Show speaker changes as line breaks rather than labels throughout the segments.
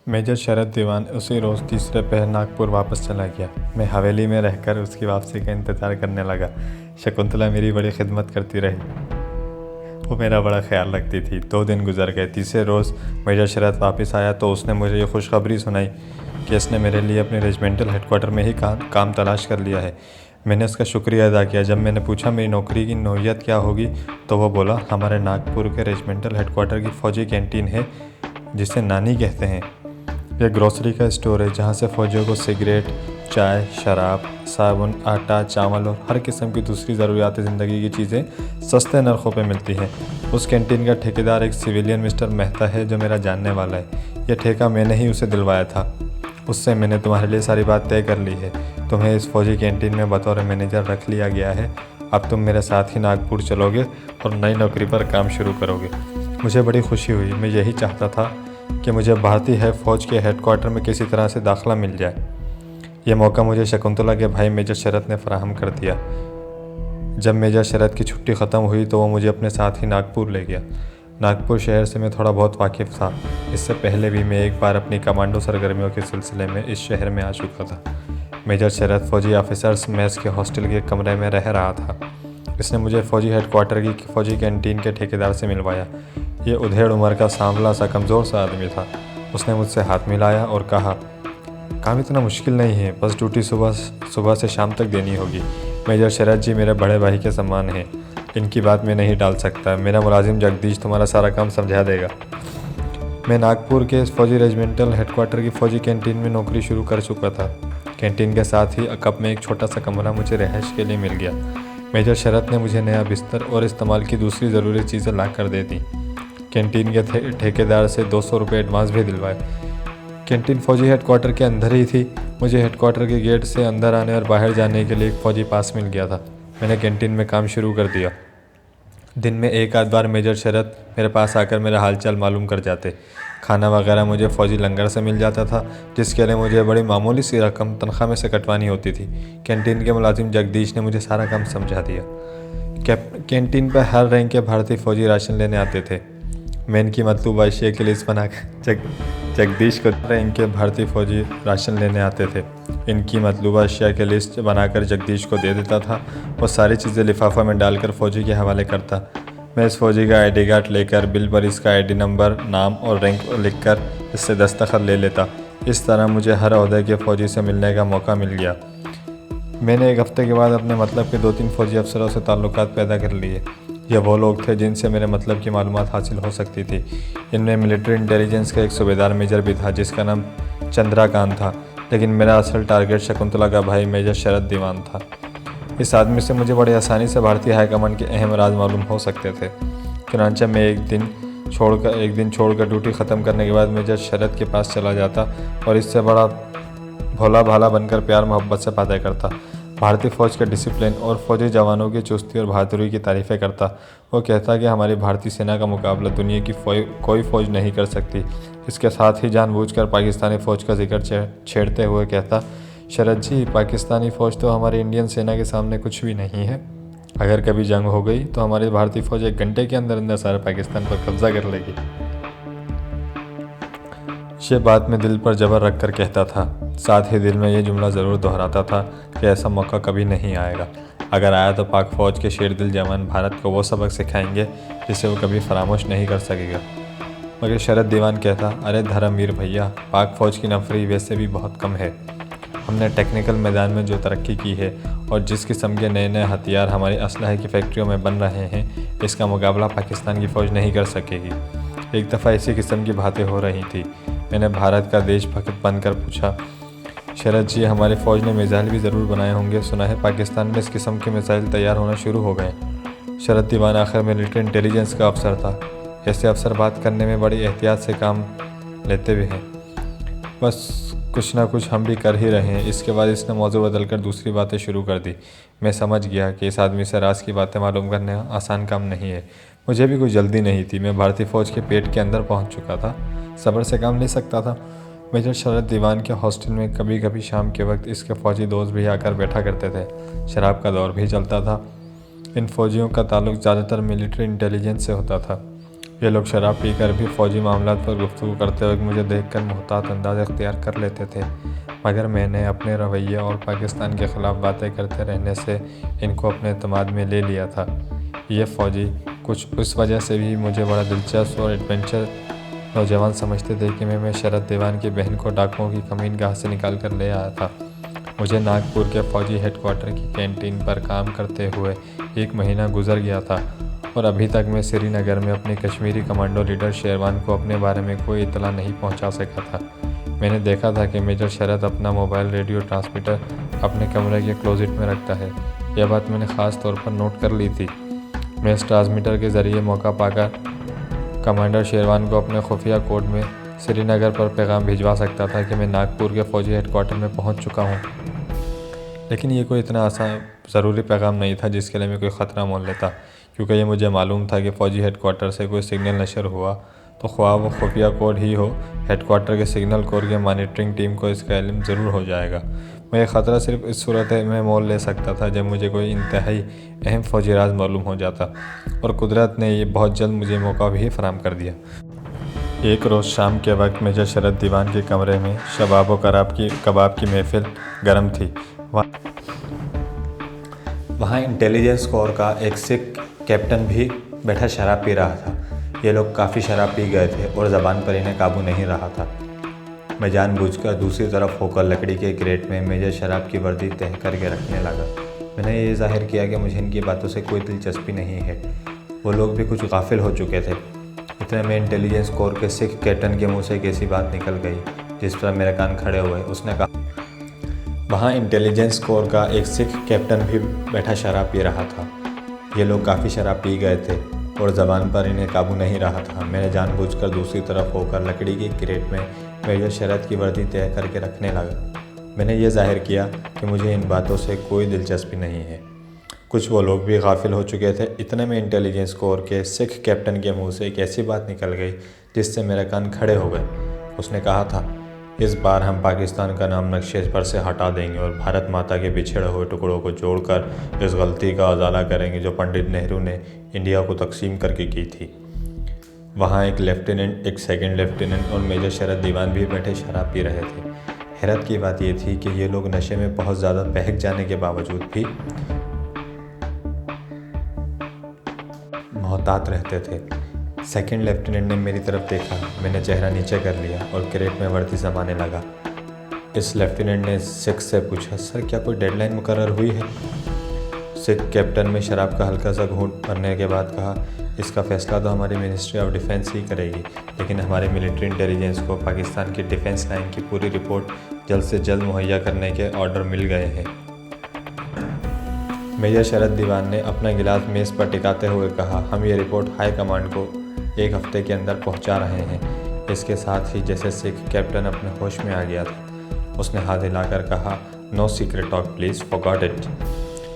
Major शरद दीवान उसी रोज़ तीसरे पहर नागपुर वापस चला गया। मैं हवेली में रहकर उसकी वापसी का इंतज़ार करने लगा। शकुंतला मेरी बड़ी खिदमत करती रही, वो मेरा बड़ा ख्याल रखती थी। 2 दिन गुजर गए। तीसरे रोज़ मेजर शरद वापस आया तो उसने मुझे ये खुशखबरी सुनाई कि इसने मेरे लिए अपने रेजिमेंटल हेडक्वार्टर में ही काम तलाश कर लिया है। मैंने उसका शुक्रिया अदा किया। जब मैंने पूछा मेरी नौकरी की नौयत क्या होगी तो वो बोला, हमारे नागपुर के रेजिमेंटल हेडक्वार्टर की फ़ौजी कैंटीन है जिसे नानी कहते हैं। यह ग्रोसरी का स्टोर है जहाँ से फ़ौजियों को सिगरेट, चाय, शराब, साबुन, आटा, चावल और हर किस्म की दूसरी ज़रूरियात ज़िंदगी की चीज़ें सस्ते नरखों पे मिलती हैं। उस कैंटीन का ठेकेदार एक सिविलियन मिस्टर मेहता है जो मेरा जानने वाला है। यह ठेका मैंने ही उसे दिलवाया था। उससे मैंने तुम्हारे लिए सारी बात तय कर ली है। तुम्हें इस फ़ौजी कैंटीन में बतौर मैनेजर रख लिया गया है। अब तुम मेरे साथ ही नागपुर चलोगे और नई नौकरी पर काम शुरू करोगे। मुझे बड़ी खुशी हुई। मैं यही चाहता था कि मुझे भारतीय फ़ौज के हेडक्वार्टर में किसी तरह से दाखिला मिल जाए। यह मौका मुझे शकुंतला के भाई मेजर शरद ने फराहम कर दिया। जब मेजर शरद की छुट्टी ख़त्म हुई तो वो मुझे अपने साथ ही नागपुर ले गया। नागपुर शहर से मैं थोड़ा बहुत वाकिफ़ था। इससे पहले भी मैं एक बार अपनी कमांडो सरगर्मियों के सिलसिले में इस शहर में आ चुका था। मेजर शरद फ़ौजी ऑफिसर्स मेस के हॉस्टल के कमरे में रह रहा था। इसने मुझे फ़ौजी हेडक्वार्टर की फ़ौजी कैंटीन के ठेकेदार से मिलवाया। ये उधेड़ उम्र का सांवला सा कमज़ोर सा आदमी था। उसने मुझसे हाथ मिलाया और कहा, काम इतना मुश्किल नहीं है, बस ड्यूटी सुबह से शाम तक देनी होगी। मेजर शरद जी मेरे बड़े भाई के समान हैं, इनकी बात मैं नहीं टाल सकता। मेरा मुलाजिम जगदीश तुम्हारा सारा काम समझा देगा। मैं नागपुर के फ़ौजी रेजिमेंटल हेडक्वार्टर की फ़ौजी कैंटीन में नौकरी शुरू कर चुका था। कैंटीन के साथ ही अकब में एक छोटा सा कमरा मुझे रिहाइश के लिए मिल गया। मेजर शरद ने मुझे नया बिस्तर और इस्तेमाल की दूसरी ज़रूरी चीज़ें ला कर दे दी। कैंटीन के ठेकेदार से 200 रुपये एडवांस भी दिलवाए। कैंटीन फ़ौजी हेडक्वार्टर के अंदर ही थी। मुझे हेडक्वार्टर के गेट से अंदर आने और बाहर जाने के लिए एक फ़ौजी पास मिल गया था। मैंने कैंटीन में काम शुरू कर दिया। दिन में एक आध बार मेजर शरद मेरे पास आकर मेरा हालचाल मालूम कर जाते। खाना वगैरह मुझे फ़ौजी लंगर से मिल जाता था, जिसके लिए मुझे बड़ी मामूली सी रकम तनख्वाह में से कटवानी होती थी। कैंटीन के मुलाजिम जगदीश ने मुझे सारा काम समझा दिया। कैंटीन पर हर रैंक के भारतीय फ़ौजी राशन लेने आते थे। मैं इनकी मतलूबा अशिया की लिस्ट बनाकर जगदीश को रैंक के भारतीय फ़ौजी राशन लेने आते थे। इनकी मतलूबा अशिया की लिस्ट बनाकर जगदीश को दे देता था। वो सारी चीज़ें लिफाफा में डालकर फ़ौजी के हवाले करता। मैं इस फ़ौजी का आईडी कार्ड लेकर बिल पर इसका आईडी नंबर, नाम और रैंक लिखकर इससे दस्तखत ले लेता। इस तरह मुझे हर ओहदे के फ़ौजी से मिलने का मौका मिल गया। मैंने एक हफ़्ते के बाद अपने मतलब के 2-3 फ़ौजी अफसरों से ताल्लुकात पैदा कर लिए। यह वो लोग थे जिनसे मेरे मतलब की मालूमात हासिल हो सकती थी। इनमें मिलिट्री इंटेलिजेंस का एक सूबेदार मेजर भी था जिसका नाम चंद्राकांत था, लेकिन मेरा असल टारगेट शकुंतला का भाई मेजर शरद दीवान था। इस आदमी से मुझे बड़ी आसानी से भारतीय हाईकमान के अहम राज मालूम हो सकते थे। चुनांचे मैं एक दिन छोड़कर ड्यूटी ख़त्म करने के बाद मेजर शरद के पास चला जाता और इससे बड़ा भोला भाला बनकर प्यार मोहब्बत से बातें करता। भारतीय फ़ौज के डिसिप्लिन और फ़ौजी जवानों की चुस्ती और बहादुरी की तारीफ़ें करता। वो कहता कि हमारी भारतीय सेना का मुकाबला दुनिया की कोई फ़ौज नहीं कर सकती। इसके साथ ही जानबूझकर पाकिस्तानी फ़ौज का जिक्र छेड़ते हुए कहता, शरद जी, पाकिस्तानी फ़ौज तो हमारी इंडियन सेना के सामने कुछ भी नहीं है। अगर कभी जंग हो गई तो हमारी भारतीय फ़ौज 1 घंटे के अंदर सारे पाकिस्तान पर कब्जा कर लेगी। ये बात मैं दिल पर जबर रख कर कहता था। साथ ही दिल में ये जुमला ज़रूर दोहराता था कि ऐसा मौका कभी नहीं आएगा। अगर आया तो पाक फ़ौज के शेर दिल जवान भारत को वो सबक सिखाएंगे जिसे वो कभी फरामोश नहीं कर सकेगा। मगर शरद दीवान कहता, अरे धर्मवीर भैया, पाक फ़ौज की नफरी वैसे भी बहुत कम है। हमने टेक्निकल मैदान में जो तरक्की की है और जिस किस्म के नए नए हथियार हमारी असलहे की फैक्ट्रियों में बन रहे हैं, इसका मुकाबला पाकिस्तान की फ़ौज नहीं कर सकेगी। एक दफ़ा इसी किस्म की बातें हो रही थी। मैंने भारत का देशभक्त बनकर पूछा, शरद जी, हमारी फ़ौज ने मिसाइल भी ज़रूर बनाए होंगे। सुना है पाकिस्तान में इस किस्म के मिसाइल तैयार होना शुरू हो गए। शरद दीवान आखिर मिलिट्री इंटेलिजेंस का अफसर था। ऐसे अफसर बात करने में बड़ी एहतियात से काम लेते भी हैं। बस कुछ ना कुछ हम भी कर ही रहे हैं। इसके बाद इसने मौजू बदलकर दूसरी बातें शुरू कर दी। मैं समझ गया कि इस आदमी से राज की बातें मालूम करना आसान काम नहीं है। मुझे भी कोई जल्दी नहीं थी। मैं भारतीय फ़ौज के पेट के अंदर पहुंच चुका था, सब्र से काम ले सकता था। मेजर शरद दीवान के हॉस्टल में कभी कभी शाम के वक्त इसके फ़ौजी दोस्त भी आकर बैठा करते थे। शराब का दौर भी चलता था। इन फ़ौजियों का ताल्लुक़ ज़्यादातर मिलिट्री इंटेलिजेंस से होता था। ये लोग शराब पीकर भी फ़ौजी मामलात पर गुफ्तगू करते वक्त मुझे देखकर मुहतात अंदाज़ इख्तियार कर लेते थे, मगर मैंने अपने रवैये और पाकिस्तान के ख़िलाफ़ बातें करते रहने से इनको अपने एतमाद में ले लिया था। ये फ़ौजी कुछ इस वजह से भी मुझे बड़ा दिलचस्प और एडवेंचर नौजवान समझते थे कि मैं शरद दीवान की बहन को डाकुओं की कमीनगाह से निकाल कर ले आया था। मुझे नागपुर के फ़ौजी हेडक्वार्टर की कैंटीन पर काम करते हुए 1 महीना गुजर गया था और अभी तक मैं श्रीनगर में अपने कश्मीरी कमांडो लीडर शेरवान को अपने बारे में कोई इतला नहीं पहुंचा सका था। मैंने देखा था कि मेजर शरद अपना मोबाइल रेडियो ट्रांसमीटर अपने कमरे के क्लोजेट में रखता है। यह बात मैंने ख़ास तौर पर नोट कर ली थी। मैं इस ट्रांसमीटर के ज़रिए मौका पाकर कमांडर शेरवान को अपने खुफिया कोड में श्रीनगर पर पैगाम भिजवा सकता था कि मैं नागपुर के फ़ौजी हेडक्वार्टर में पहुंच चुका हूं। लेकिन ये कोई इतना आसान ज़रूरी पैगाम नहीं था जिसके लिए मैं कोई ख़तरा मोल लेता, क्योंकि ये मुझे मालूम था कि फ़ौजी हेडक्वार्टर से कोई सिग्नल नशर हुआ तो ख्वाह वो खुफिया कोड ही हो, हेडक्वार्टर के सिग्नल कोर के मॉनिटरिंग टीम को इसका इल्म ज़रूर हो जाएगा। मैं ये ख़तरा सिर्फ इस सूरत में मोल ले सकता था जब मुझे कोई इंतहाई अहम फ़ौजी राज मालूम हो जाता, और कुदरत ने ये बहुत जल्द मुझे मौका भी फराहम कर दिया। एक रोज़ शाम के वक्त मेजर शरद दीवान के कमरे में शबाब व कबाब की महफिल गर्म थी। वहाँ इंटेलिजेंस कोर का एक सिख कैप्टन भी बैठा शराब पी रहा था। ये लोग काफ़ी शराब पी गए थे और ज़बान पर इन्हें काबू नहीं रहा था। मैं जानबूझकर दूसरी तरफ होकर लकड़ी के क्रेट में मेजर शराब की वर्दी तह करके रखने लगा। मैंने ये जाहिर किया कि मुझे इनकी बातों से कोई दिलचस्पी नहीं है। वो लोग भी कुछ गाफिल हो चुके थे। इतने में इंटेलिजेंस कोर के सिख कैप्टन के मुंह से एक ऐसी बात निकल गई जिस पर मेरे कान खड़े हुए। उसने कहा, वहाँ इंटेलिजेंस कोर का एक सिख कैप्टन भी बैठा शराब पी रहा था। ये लोग काफ़ी शराब पी गए थे और ज़बान पर इन्हें काबू नहीं रहा था। मैंने जानबूझकर दूसरी तरफ होकर लकड़ी की क्रेट में मेजर शरद की वर्दी तय करके रखने लगा। मैंने ये जाहिर किया कि मुझे इन बातों से कोई दिलचस्पी नहीं है। कुछ वो लोग भी गाफिल हो चुके थे। इतने में इंटेलिजेंस कोर के सिख कैप्टन के मुंह से एक ऐसी बात निकल गई जिससे मेरे कान खड़े हो गए। उसने कहा था, इस बार हम पाकिस्तान का नाम नक्शे पर से हटा देंगे और भारत माता के बिछड़े हुए टुकड़ों को जोड़कर इस गलती का उजाला करेंगे जो पंडित नेहरू ने इंडिया को तकसीम करके की थी। वहाँ एक लेफ्टिनेंट, एक सेकंड लेफ्टिनेंट और मेजर शरद दीवान भी बैठे शराब पी रहे थे। हैरत की बात यह थी कि ये लोग नशे में बहुत ज़्यादा बहक जाने के बावजूद भी मोहतात रहते थे। सेकंड लेफ्टिनेंट ने मेरी तरफ देखा। मैंने चेहरा नीचे कर लिया और क्रेट में वर्दी जमाने लगा। इस लेफ्टिनेंट ने सिख से पूछा, सर क्या कोई डेडलाइन मुकर्रर हुई है? सिख कैप्टन में शराब का हल्का सा घूंट भरने के बाद कहा, इसका फैसला तो हमारी मिनिस्ट्री ऑफ डिफेंस ही करेगी, लेकिन हमारी मिलिट्री इंटेलिजेंस को पाकिस्तान की डिफेंस लाइन की पूरी रिपोर्ट जल्द से जल्द मुहैया करने के ऑर्डर मिल गए हैं। मेजर शरद दीवान ने अपना गिलास मेज़ पर टिकाते हुए कहा, हम ये रिपोर्ट हाई कमांड को 1 हफ्ते के अंदर पहुंचा रहे हैं। इसके साथ ही जैसे सिख कैप्टन अपने होश में आ गया था, उसने हाथ हिलाकर कहा, no secret talk please, forgot it.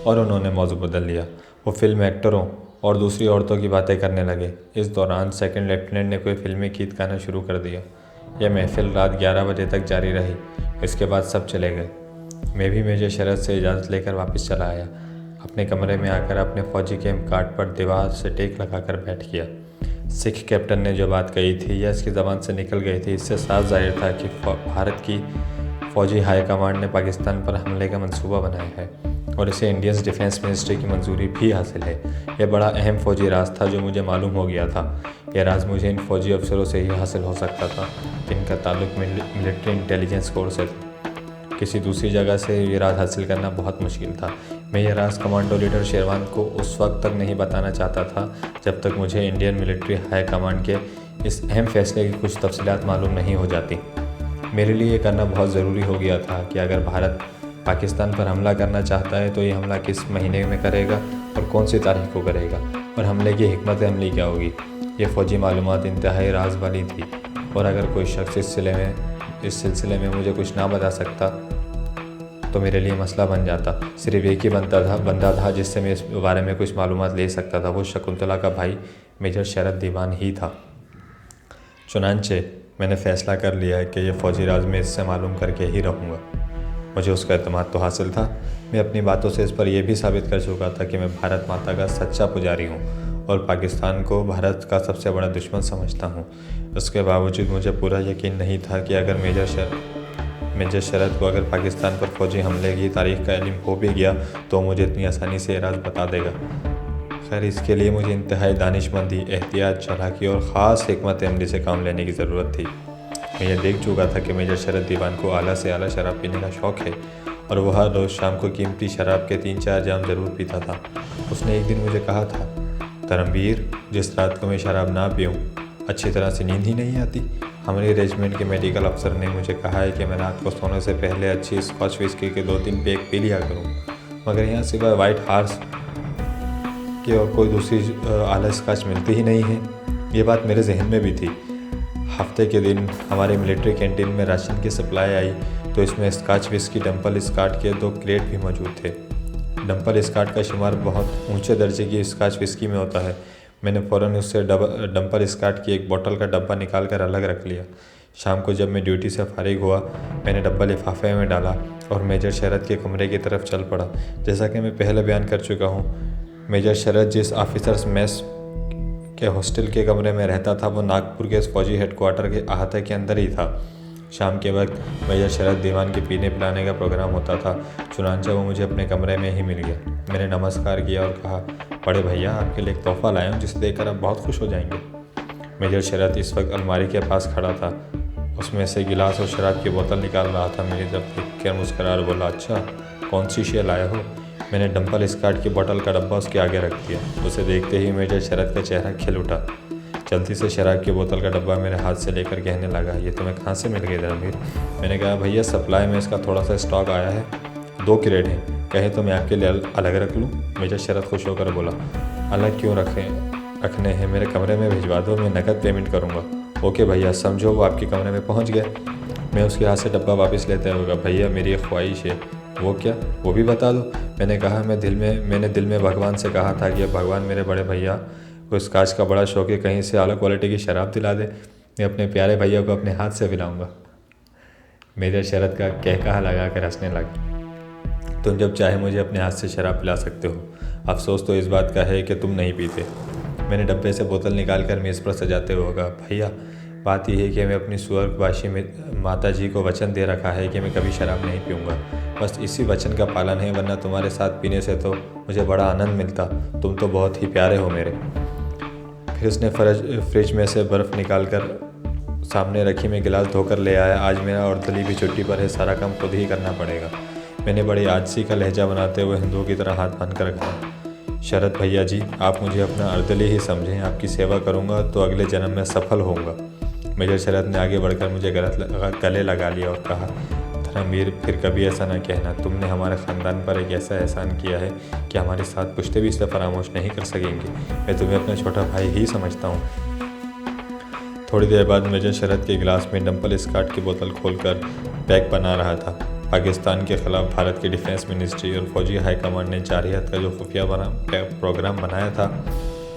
और उन्होंने मौजू बदल लिया। वो फिल्म एक्टरों और दूसरी औरतों की बातें करने लगे। इस दौरान सेकंड लेफ्टिनेंट ने कोई फिल्मी गीत गाना शुरू कर दिया। यह महफिल रात 11 बजे तक जारी रही। इसके बाद सब चले गए। मैं भी मेजर शरद से इजाज़त लेकर वापस चला आया। अपने कमरे में आकर अपने फ़ौजी कैंप कार्ड पर दीवार से टेक लगाकर बैठ गया। सिख कैप्टन ने जो बात कही थी यह इसकी ज़बान से निकल गई थी। इससे साफ जाहिर था कि भारत की फ़ौजी हाई कमांड ने पाकिस्तान पर हमले का मंसूबा बनाया है और इसे इंडियन डिफेंस मिनिस्ट्री की मंजूरी भी हासिल है। यह बड़ा अहम फ़ौजी राज था जो मुझे मालूम हो गया था। यह राज मुझे इन फ़ौजी अफसरों से ही हासिल हो सकता था जिनका ताल्लुक मिलिट्री इंटेलिजेंस कोर से था। किसी दूसरी जगह से ये राज हासिल करना बहुत मुश्किल था। मैं ये राज कमांडो लीडर शेरवान को उस वक्त तक नहीं बताना चाहता था जब तक मुझे इंडियन मिलिट्री हाई कमांड के इस अहम फैसले की कुछ तफसीलात मालूम नहीं हो जाती। मेरे लिए ये करना बहुत ज़रूरी हो गया था कि अगर भारत पाकिस्तान पर हमला करना चाहता है तो ये हमला किस महीने में करेगा और कौन सी तारीख को करेगा और हमले की हिकमत अमली क्या होगी। ये फ़ौजी मालूमात इंतहाई राज वाली थी और अगर कोई शख्स इस सिलसिले में मुझे कुछ ना बता सकता तो मेरे लिए मसला बन जाता। सिर्फ एक ही बंदा था जिससे मैं इस बारे में कुछ मालूमात ले सकता था। वो शकुंतला का भाई मेजर शरद दीवान ही था। चुनांचे मैंने फ़ैसला कर लिया कि यह फ़ौजी राज में इससे मालूम करके ही रहूँगा। मुझे उसका एतमाद तो हासिल था। मैं अपनी बातों से इस पर यह भी साबित कर चुका था कि मैं भारत माता का सच्चा पुजारी हूँ और पाकिस्तान को भारत का सबसे बड़ा दुश्मन समझता हूँ। उसके बावजूद मुझे पूरा यकीन नहीं था कि अगर मेजर शरद को अगर पाकिस्तान पर फौजी हमले की तारीख का इल्म हो भी गया तो मुझे इतनी आसानी से राज बता देगा। खैर, इसके लिए मुझे इंतहाई दानिशमंदी, एहतियात, चालाकी और ख़ास हिकमत अमली से काम लेने की ज़रूरत थी। मैं ये देख चुका था कि मेजर शरद दीवान को आला से आला शराब पीने का शौक़ है और वह हर रोज़ शाम को कीमती शराब के 3-4 जाम ज़रूर पीता था। उसने एक दिन मुझे कहा था, धर्मवीर, जिस रात को मैं शराब ना पीऊँ अच्छी तरह से नींद ही नहीं आती। हमारे रेजिमेंट के मेडिकल अफसर ने मुझे कहा है कि मैं रात को सोने से पहले अच्छी स्कॉच विस्की के 2-3 पैक पी लिया करूँ, मगर यहाँ सिवाय वाइट हार्स की और कोई दूसरी आला स्कॉच मिलती ही नहीं है। ये बात मेरे जहन में भी थी। हफ्ते के दिन हमारे मिलिट्री कैंटीन में राशन की सप्लाई आई तो इसमें स्कॉच विस्की डंपल स्कॉट के 2 क्रेट भी मौजूद थे। डंपल स्कॉट का शुमार बहुत ऊंचे दर्जे की स्कॉच विस्की में होता है। मैंने फ़ौरन उससे डंपल स्कॉट की एक बोतल का डब्बा निकाल कर अलग रख लिया। शाम को जब मैं ड्यूटी से फारिग हुआ, मैंने डब्बा लिफाफे में डाला और मेजर शरद के कमरे की तरफ चल पड़ा। जैसा कि मैं पहले बयान कर चुका हूँ, मेजर शरद जिस ऑफिसर्स मेस के हॉस्टल के कमरे में रहता था वो नागपुर के फौजी हेडक्वार्टर के अहाते के अंदर ही था। शाम के वक्त मेजर शरद दीवान के पीने पिलाने का प्रोग्राम होता था, चुनांचे वो मुझे अपने कमरे में ही मिल गया। मैंने नमस्कार किया और कहा, बड़े भैया, आपके लिए एक तोहफ़ा लाया हूँ जिसे देखकर आप बहुत खुश हो जाएंगे। मेजर शरद इस वक्त अलमारी के पास खड़ा था, उसमें से गिलास और शराब की बोतल निकाल रहा था। मेरी तरफ देख कर मुस्करा और बोला, अच्छा, कौन सी शे लाया हो? मैंने डंपल स्कॉट की बोतल का डब्बा उसके आगे रख दिया। उसे देखते ही मेजर शरद का चेहरा खिल उठा। जल्दी से शराब की बोतल का डब्बा मेरे हाथ से लेकर कहने लगा, ये तुम्हें कहाँ से मिल गई धर्मवीर? मैंने कहा, भैया, सप्लाई में इसका थोड़ा सा स्टॉक आया है, 2 क्रेट हैं, कहे तो मैं आपके लिए अलग रख लूँ? मेजर शरद खुश होकर बोला, अलग क्यों रखने हैं, मेरे कमरे में भिजवा दो, मैं नकद पेमेंट करूँगा। ओके भैया, समझो वो आपके कमरे में पहुँच गए। मैं उसके हाथ से डब्बा वापस लेते हुए, भैया, मेरी एक ख्वाहिश है। वो क्या? वो भी बता दो। मैंने कहा, मैंने दिल में भगवान से कहा था कि भगवान मेरे बड़े भैया को स्कॉच का बड़ा शौक है, कहीं से अलग क्वालिटी की शराब दिला दे, मैं अपने प्यारे भैया को अपने हाथ से पिलाऊंगा। मेजर शरद का कहकहा लगा कर हंसने लगा। तुम जब चाहे मुझे अपने हाथ से शराब पिला सकते हो, अफसोस तो इस बात का है कि तुम नहीं पीते। मैंने डब्बे से बोतल निकाल कर मेज़ पर सजाते हुए कहा, भैया, बात यह है कि मैं अपनी स्वर्गवासी माता जी को वचन दे रखा है कि मैं कभी शराब नहीं पीऊँगा। बस इसी वचन का पालन है, वरना तुम्हारे साथ पीने से तो मुझे बड़ा आनंद मिलता। तुम तो बहुत ही प्यारे हो मेरे। फिर उसने फ्रिज में से बर्फ़ निकाल कर सामने रखी, मैं गिलास धोकर ले आया। आज मेरा और दली भी छुट्टी पर है, सारा काम खुद ही करना पड़ेगा। मैंने बड़ी आजसी का लहजा बनाते हुए हिंदुओं की तरह हाथ बांध कर कहा, शरद भैया जी, आप मुझे अपना अर्दली ही समझें, आपकी सेवा करूँगा तो अगले जन्म में सफल होऊंगा। मेजर शरद ने आगे बढ़कर मुझे गले लगा लिया और कहा, धर्मवीर, फिर कभी ऐसा ना कहना। तुमने हमारे ख़ानदान पर एक ऐसा एहसान किया है कि हमारे साथ पुश्ते भी इसे फरामोश नहीं कर सकेंगे। मैं तुम्हें अपना छोटा भाई ही समझता हूँ। थोड़ी देर बाद मेजर शरद के गिलास में डंपल स्कॉट की बोतल खोलकर पैक बना रहा था। पाकिस्तान के ख़िलाफ़ भारत की डिफेंस मिनिस्ट्री और फौजी हाई कमांड ने जारहियत का जो खुफिया प्रोग्राम बनाया था,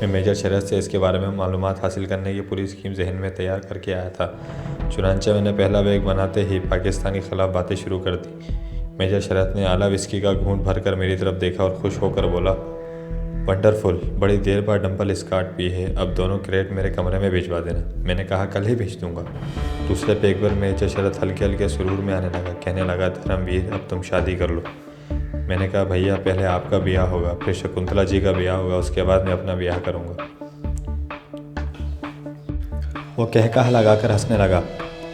मैं मेजर शरद से इसके बारे में मालूमात हासिल करने की पूरी स्कीम जहन में तैयार करके आया था। चुनांचे मैंने पहला बैग बनाते ही पाकिस्तान के ख़िलाफ़ बातें शुरू कर दी। मेजर शरद ने आला विस्की का घूंट भरकर मेरी तरफ देखा और खुश होकर बोला, वंडरफुल, बड़ी देर बाद डंपल स्कॉट पी है, अब दोनों क्रेट मेरे कमरे में भिजवा देना। मैंने कहा, कल ही भेज दूंगा। दूसरे पैक पर मेजर शरद हल्के हल्के सुरूर में आने लगा, कहने लगा, धर्मवीर, अब तुम शादी कर लो। मैंने कहा, भैया, पहले आपका ब्याह होगा, फिर शकुंतला जी का ब्याह होगा, उसके बाद मैं अपना ब्याह करूँगा। वो कहकहा लगाकर हंसने लगा,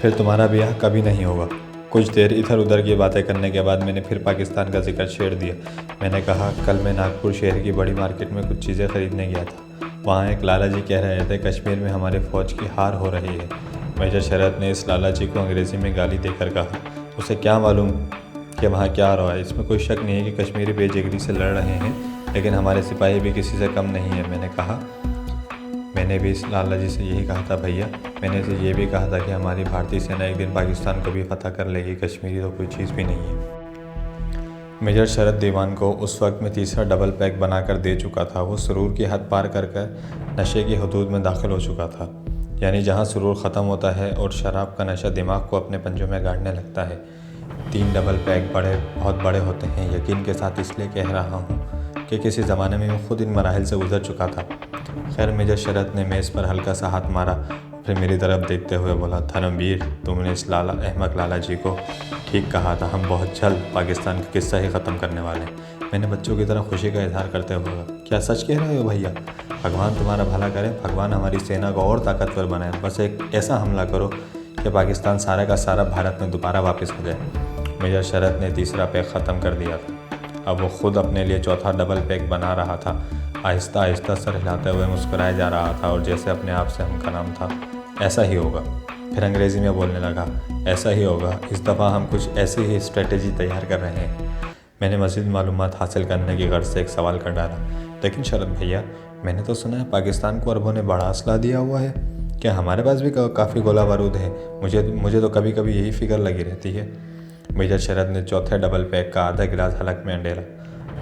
फिर तुम्हारा ब्याह कभी नहीं होगा। कुछ देर इधर उधर की बातें करने के बाद मैंने फिर पाकिस्तान का जिक्र छेड़ दिया। मैंने कहा, कल मैं नागपुर शहर की बड़ी मार्केट में कुछ चीज़ें ख़रीदने गया था। वहाँ एक लाला जी कह रहे थे, कश्मीर में हमारी फ़ौज की हार हो रही है। मेजर शरद ने इस लाला जी को अंग्रेज़ी में गाली देकर कहा, उसे क्या मालूम कि वहाँ क्या हो रहा है। इसमें कोई शक नहीं है कि कश्मीरी बेजिगरी से लड़ रहे हैं, लेकिन हमारे सिपाही भी किसी से कम नहीं है। मैंने कहा, मैंने भी इस लाला जी से यही कहा था भैया। मैंने इसे ये भी कहा था कि हमारी भारतीय सेना एक दिन पाकिस्तान को भी फतह कर लेगी, कश्मीरी तो कोई चीज़ भी नहीं है। मेजर शरद दीवान को उस वक्त में तीसरा डबल पैक बनाकर दे चुका था। वो सुरूर की हद पार कर नशे की हदूद में दाखिल हो चुका था, यानी जहाँ सुरूर ख़त्म होता है और शराब का नशा दिमाग को अपने पंजों में गाड़ने लगता है। 3 डबल पैक बहुत बड़े होते हैं। यकीन के साथ इसलिए कह रहा हूँ कि किसी ज़माने में वो खुद इन मराहिल से गुजर चुका था। खैर मेजर शरत ने मेज़ पर हल्का सा हाथ मारा, फिर मेरी तरफ देखते हुए बोला, धर्मवीर, तुमने इस अहमक लाला जी को ठीक कहा था। हम बहुत जल्द पाकिस्तान का किस्सा ही ख़त्म करने वाले हैं। मैंने बच्चों की तरह खुशी का इजहार करते हुए कहा, क्या सच कह रहे हो भैया? भगवान तुम्हारा भला करे, भगवान हमारी सेना को और ताकतवर बनाए। बस एक ऐसा हमला करो कि पाकिस्तान सारा का सारा भारत में दोबारा वापस हो जाए। मेजर शरत ने तीसरा पैक ख़त्म कर दिया था। अब वो खुद अपने लिए चौथा डबल पैक बना रहा था। आहिस्ता आहिस्ता सर हिलाते हुए मुस्कुराया जा रहा था और जैसे अपने आप से हम का नाम था, ऐसा ही होगा। फिर अंग्रेज़ी में बोलने लगा, ऐसा ही होगा, इस दफ़ा हम कुछ ऐसी ही स्ट्रेटेजी तैयार कर रहे हैं। मैंने मज़ीद मालूमात हासिल करने की गर्ज से एक सवाल कर डाला, लेकिन शरत भैया, मैंने तो सुना है पाकिस्तान को अरबों ने बड़ा असला दिया हुआ है। क्या हमारे पास भी काफ़ी गोला बारूद है? मुझे तो कभी कभी यही फिक्र लगी रहती है। मेजर शरत ने चौथे डबल पैक का आधा गिलास हलक में अंडेला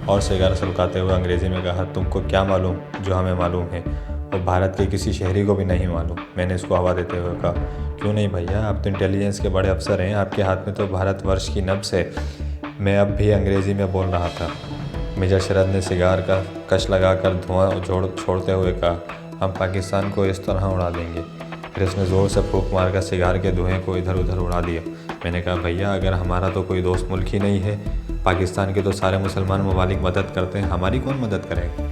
और सिगार सुलगाते हुए अंग्रेज़ी में कहा, तुमको क्या मालूम जो हमें मालूम है, और भारत के किसी शहरी को भी नहीं मालूम। मैंने इसको हवा देते हुए कहा, क्यों नहीं भैया, आप तो इंटेलिजेंस के बड़े अफसर हैं, आपके हाथ में तो भारतवर्ष की नब्ज़ है। मैं अब भी अंग्रेज़ी में बोल रहा था। मेजर शरत ने सिगार का कश लगाकर धुआं छोड़ते हुए कहा, हम पाकिस्तान को इस तरह उड़ा देंगे। फिर उसने ज़ोर से फूंक मारकर सिगार के धुएं को इधर उधर उड़ा दिया। मैंने कहा, भैया, अगर हमारा तो कोई दोस्त मुल्क ही नहीं है, पाकिस्तान के तो सारे मुसलमान ममालिक मदद करते हैं, हमारी कौन मदद करेगा?